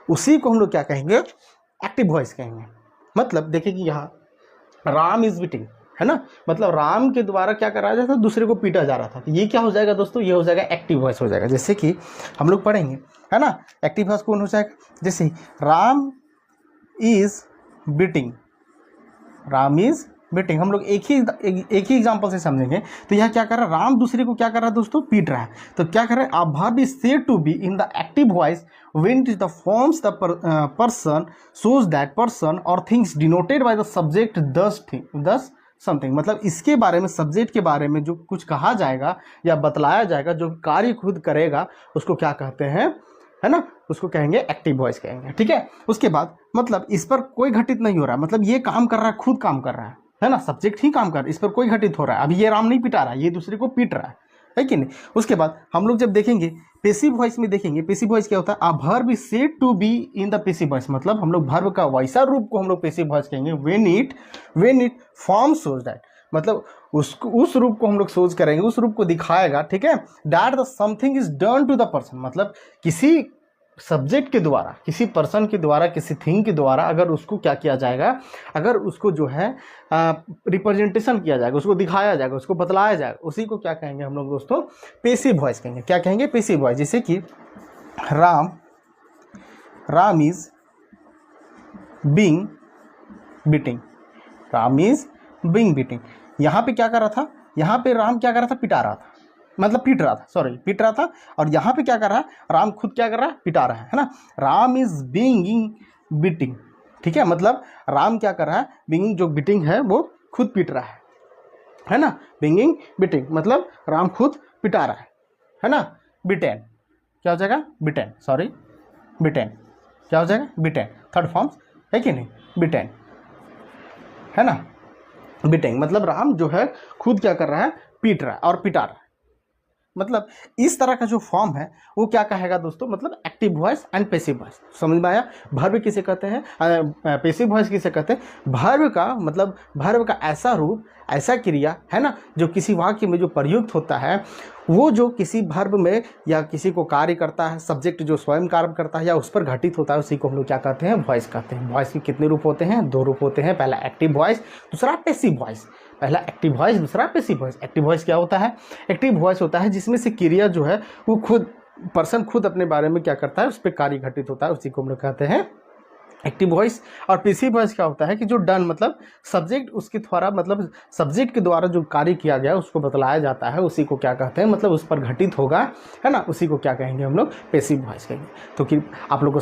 उसी को हम लोग क्या कहेंगे, एक्टिव वॉइस कहेंगे। मतलब देखिए कि यहाँ राम इज बीटिंग, है ना, मतलब राम के द्वारा क्या करा जाता था, दूसरे को पीटा जा रहा था। तो ये क्या हो जाएगा दोस्तों, ये हो जाएगा एक्टिव वॉइस हो जाएगा। जैसे कि हम लोग पढ़ेंगे, है ना, एक्टिव वॉइस कौन हो जाएगा, जैसे Ram is beating, Ram is beating, हम लोग एक ही एग्जांपल से समझेंगे। तो यह क्या कर रहा है, राम दूसरे को क्या कर रहा है दोस्तों, पीट रहा है। तो क्या कर रहा है, a verb is said to be in the active voice when it is the forms the person shows that person or things denoted by the subject thus something. मतलब इसके बारे में, सब्जेक्ट के बारे में जो कुछ कहा जाएगा या बतलाया जाएगा, जो कार्य खुद करेगा, उसको क्या कहते हैं, है ना, उसको कहेंगे एक्टिव वॉइस कहेंगे। ठीक है, उसके बाद मतलब इस पर कोई घटित नहीं हो रहा है, मतलब ये काम कर रहा है, खुद काम कर रहा है ना, सब्जेक्ट ही काम कर रहा है, इस पर कोई घटित हो रहा है। अभी ये राम नहीं पिटा रहा है, ये दूसरे को पीट रहा है कि नहीं। उसके बाद हम लोग जब देखेंगे पेसिव वॉइस में, देखेंगे पेसिव वॉइस क्या होता है, a verb is said to be in the passive voice, मतलब हम लोग वर्ब का वैसा रूप को हम लोग पेसिव वॉइस कहेंगे when it forms shows that, मतलब उसको, उस रूप को हम लोग सोच करेंगे, उस रूप को दिखाएगा। ठीक है, that the something is done to the person, मतलब किसी सब्जेक्ट के द्वारा, किसी पर्सन के द्वारा, किसी थिंग के द्वारा अगर उसको क्या किया जाएगा, अगर उसको जो है रिप्रेजेंटेशन किया जाएगा, उसको दिखाया जाएगा, उसको बतलाया जाएगा, उसी को क्या कहेंगे हम लोग दोस्तों, पेसिव वॉइस कहेंगे। क्या कहेंगे, पेसिव वॉइस। जैसे कि Ram is being beating, Ram is being beating. यहाँ पे क्या कर रहा था, यहाँ पे राम क्या कर रहा था, पिटा रहा था, मतलब पीट रहा था, सॉरी पीट रहा था। और यहाँ पे क्या कर रहा है, राम खुद क्या कर रहा है, पिटा रहा है ना, राम इज बीइंग बीटिंग। ठीक है, मतलब राम क्या कर रहा है, बीइंग जो बीटिंग है वो खुद पीट रहा है ना, बीइंग बीटिंग, मतलब राम खुद पिटा रहा है ना। बीटेन क्या हो जाएगा, बीटेन, सॉरी बीटेन क्या हो जाएगा, बीटेन, थर्ड फॉर्म्स है कि नहीं, बीटेन, है ना, बीटेन, मतलब राम जो है खुद क्या कर रहा है, पीट रहा है और पिटा रहा है। मतलब इस तरह का जो फॉर्म है वो क्या कहेगा दोस्तों, मतलब active voice and passive voice. समझ में आया, वर्ब किसे कहते हैं, पेसिव वॉइस किसे कहते हैं, वर्ब का मतलब वर्ब का ऐसा रूप, ऐसा क्रिया, है ना, जो किसी वाक्य में जो प्रयुक्त होता है, वो जो किसी वर्ब में या किसी को कार्य करता है, सब्जेक्ट जो स्वयं कार्य करता है या उस पर घटित होता है, उसी को हम लोग क्या कहते हैं, वॉइस कहते हैं। वॉइस के कितने रूप होते हैं, दो रूप होते हैं, पहला एक्टिव वॉइस, दूसरा पेसिव वॉइस। पहला एक्टिव वॉइस, दूसरा पेसिव वॉइस। एक्टिव वॉइस क्या होता है, एक्टिव वॉइस होता है जिसमें से क्रिया जो है वो खुद पर्सन खुद अपने बारे में क्या करता है, उस पर कार्य घटित होता है, उसी को हम लोग कहते हैं एक्टिव वॉइस। और पेसिव वॉइस क्या होता है कि जो डन, मतलब सब्जेक्ट उसके द्वारा, मतलब सब्जेक्ट के द्वारा जो कार्य किया गया उसको बतलाया जाता है, उसी को क्या कहते हैं, मतलब उस पर घटित होगा, है ना, उसी को क्या कहेंगे हम लोग, पेसिव वॉइस कहेंगे। तो कि आप लोग को